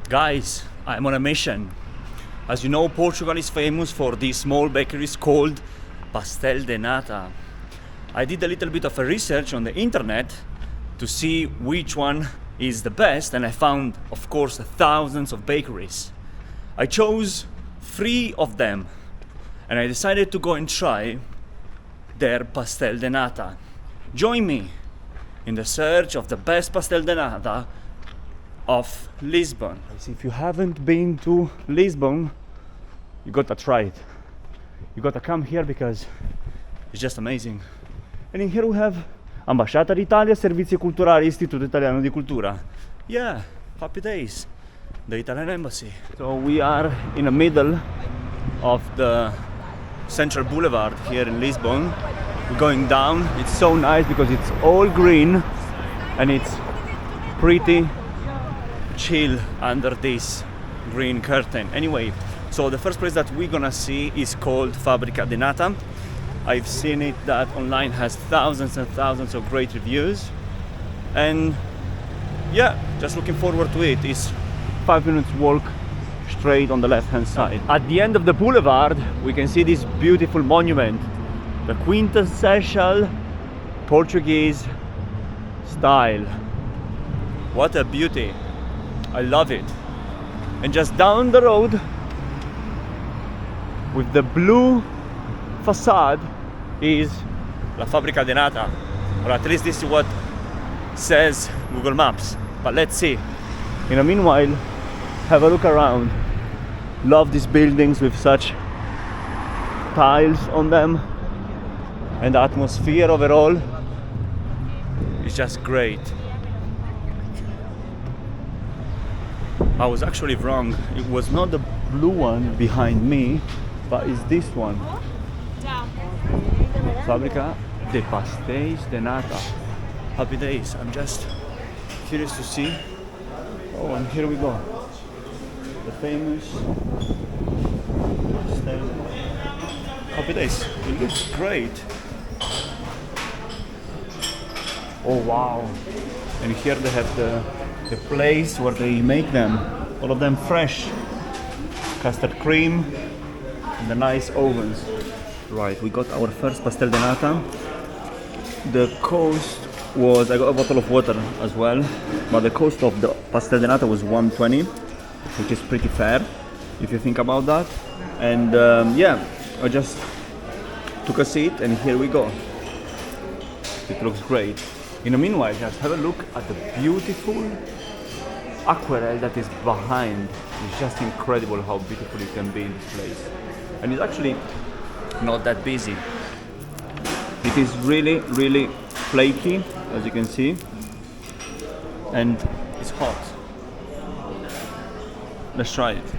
Guys, I'm on a mission. As you know, Portugal is famous for these small bakeries called Pastel de Nata. I did a little bit of a research on the internet to see which one is the best, and I found, of course, thousands of bakeries. I chose 3 of them, and I decided to go and try their Pastel de Nata. Join me in the search of the best Pastel de Nata of Lisbon. If you haven't been to Lisbon, you gotta try it. You gotta come here because it's just amazing. And in here we have Ambasciata d'Italia, Servizi Culturali, Istituto Italiano di Cultura. Yeah, happy days. The Italian Embassy. So we are in the middle of the Central Boulevard here in Lisbon. We're going down. It's so nice because it's all green and it's pretty chill under this green curtain. Anyway, so the first place that we're gonna see is called Fabbrica de Nata. I've seen it that online has thousands and thousands of great reviews, and yeah, just looking forward to it. It's 5 minutes walk straight on the left hand side. At the end of the boulevard we can see this beautiful monument, the quintessential Portuguese style. What a beauty. I love it. And just down the road with the blue facade is La Fabbrica de Nata, or at least this is what says Google Maps, but let's see. In the meanwhile, have a look around. Love these buildings with such tiles on them, and the atmosphere overall is just great. I was actually wrong. It was not the blue one behind me, but it's this one. Fabbrica de Pastéis de Nata. Happy days. I'm just curious to see. Oh, and here we go. The famous pastel. Happy days. It looks great. Oh wow. And here they have the place where they make them, all of them fresh. Custard cream in the nice ovens. Right, we got our first pastel de nata. The cost was, I got a bottle of water as well, but the cost of the pastel de nata was 120, which is pretty fair if you think about that. And yeah, I just took a seat and here we go. It looks great. In the meanwhile, just have a look at the beautiful aquarelle that is behind. It's just incredible how beautiful it can be in this place. And it's actually not that busy. It is really, really flaky, as you can see. And it's hot. Let's try it.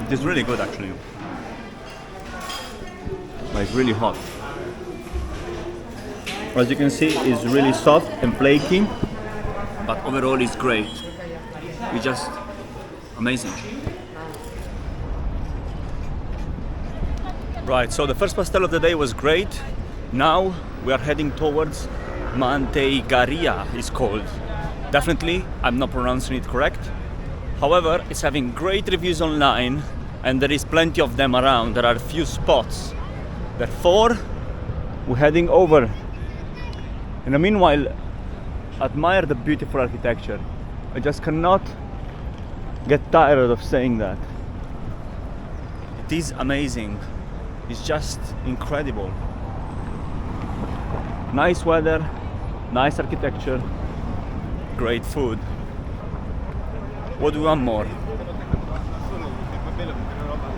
It is really good actually. But it's really hot. As you can see, it's really soft and flaky, but overall it's great. It's just amazing. Right, so the first pastel of the day was great. Now we are heading towards Manteigaria, it's called. Definitely, I'm not pronouncing it correct. However, it's having great reviews online and there is plenty of them around. There are a few spots. Therefore, we're heading over. In the meanwhile, admire the beautiful architecture. I just cannot get tired of saying that. It is amazing. It's just incredible. Nice weather, nice architecture, great food. What do we want more?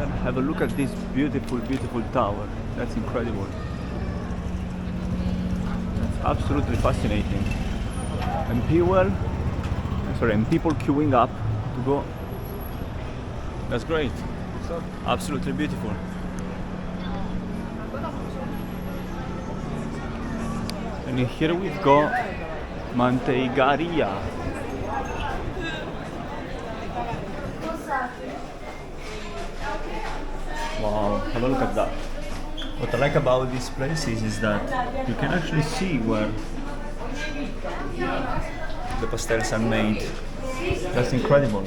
And have a look at this beautiful, beautiful tower. That's incredible. Absolutely fascinating. And people queuing up to go. That's great. Absolutely beautiful. And here we've got Manteigaria. Wow, have a look at that. What I like about these places is that you can actually see where the pastels are made. That's incredible.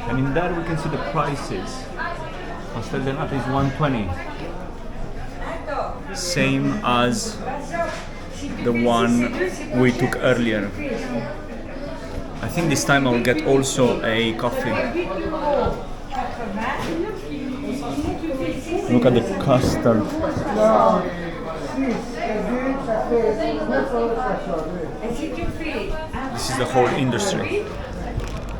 And in there we can see the prices. Pastel de Nata is 120. Same as the one we took earlier. I think this time I'll get also a coffee. Look at the custard. This is the whole industry.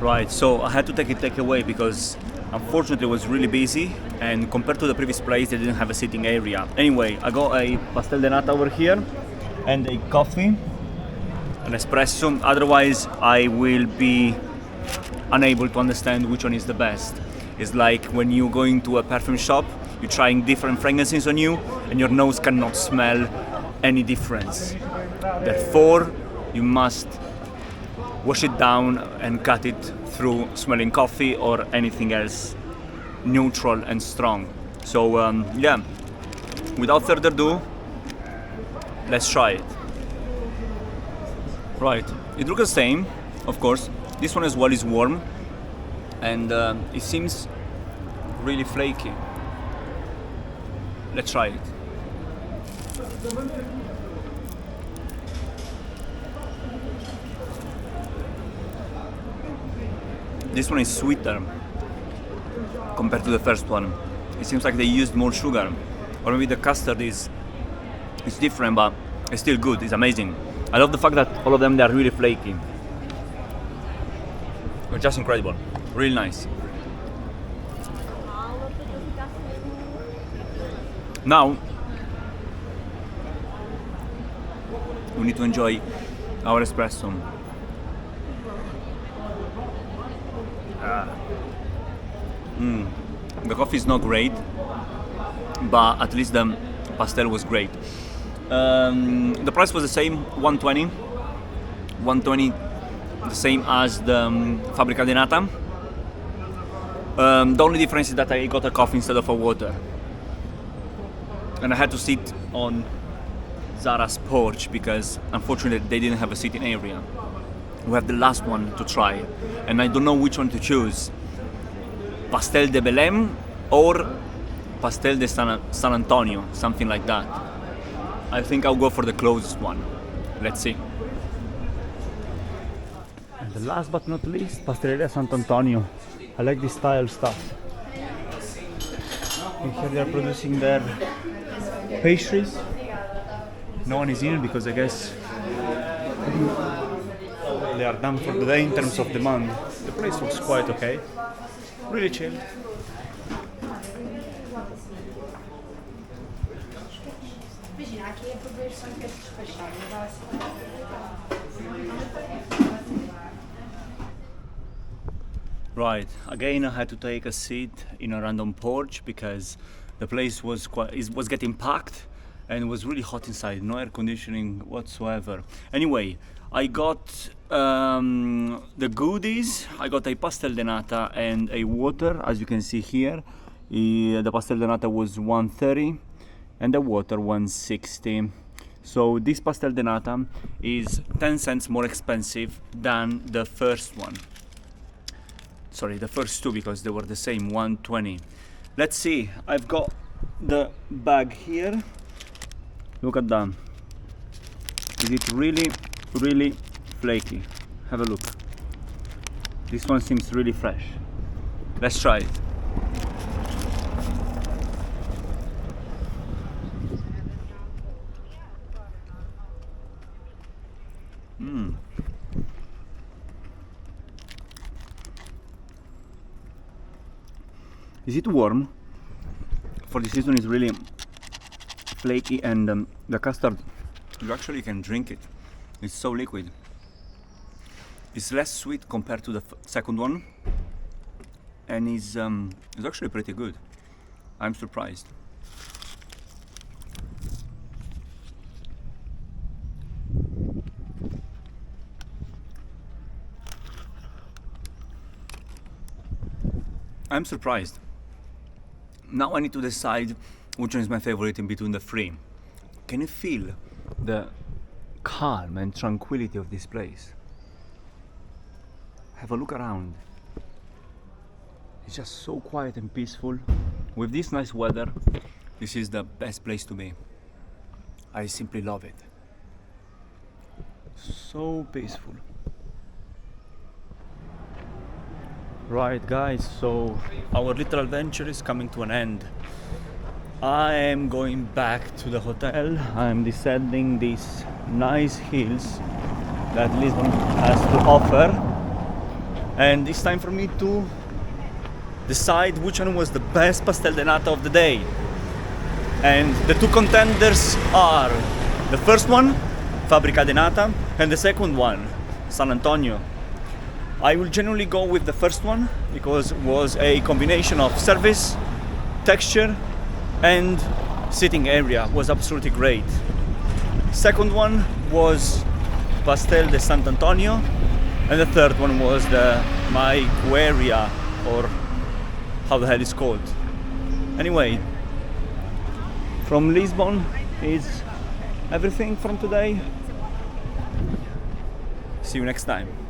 Right, so I had to take a takeaway because unfortunately it was really busy, and compared to the previous place they didn't have a sitting area. Anyway, I got a pastel de nata over here and a coffee, an espresso. Otherwise I will be unable to understand which one is the best. It's like when you go into a perfume shop, you're trying different fragrances on you and your nose cannot smell any difference. Therefore, you must wash it down and cut it through smelling coffee or anything else neutral and strong. So yeah, without further ado, let's try it. Right, it looks the same, of course. This one as well is warm, and it seems really flaky. Let's try it. This one is sweeter compared to the first one. It seems like they used more sugar, or maybe the custard is different, but it's still good. It's amazing. I love the fact that all of them, they are really flaky. They're just incredible. Really nice. Now we need to enjoy our espresso. The coffee is not great, but at least the pastel was great. The price was the same, 120. 120, the same as the Fabbrica de Nata. The only difference is that I got a coffee instead of a water. And I had to sit on Zara's porch because unfortunately they didn't have a sitting area. We have the last one to try, and I don't know which one to choose. Pastel de Belém or Pastel de San Antonio, something like that. I think I'll go for the closest one. Let's see. And the last but not least, Pasteleria Sant'Antonio. I like this style stuff. And here they are producing their pastries. No one is in because I guess they are done for the day in terms of demand. The place looks quite okay. Really chill. Right, again I had to take a seat in a random porch because the place was getting packed and it was really hot inside, no air conditioning whatsoever. Anyway, I got the goodies. I got a pastel de nata and a water, as you can see here. The pastel de nata was 130 and the water 160. So this pastel de nata is 10 cents more expensive than the first one. Sorry, the first two, because they were the same, 120. Let's see, I've got the bag here. Look at that. Is it really flaky? Have a look. This one seems really fresh. Let's try it. Is it warm? For this season it's really flaky, and the custard, you actually can drink it. It's so liquid. It's less sweet compared to the second one, and it's actually pretty good. I'm surprised. I'm surprised. Now I need to decide which one is my favorite in between the three. Can you feel the calm and tranquility of this place? Have a look around. It's just so quiet and peaceful. With this nice weather, this is the best place to be. I simply love it. So peaceful. Right guys, so our little adventure is coming to an end. I am going back to the hotel. I am descending these nice hills that Lisbon has to offer, and it's time for me to decide which one was the best pastel de nata of the day. And the two contenders are the first one, Fábrica de Nata, and the second one, San Antonio. I will generally go with the first one because it was a combination of service, texture, and sitting area. Was absolutely great. Second one was Pastel de San Antonio, and the third one was the Maigueria, or how the hell it's called. Anyway, from Lisbon is everything from today. See you next time.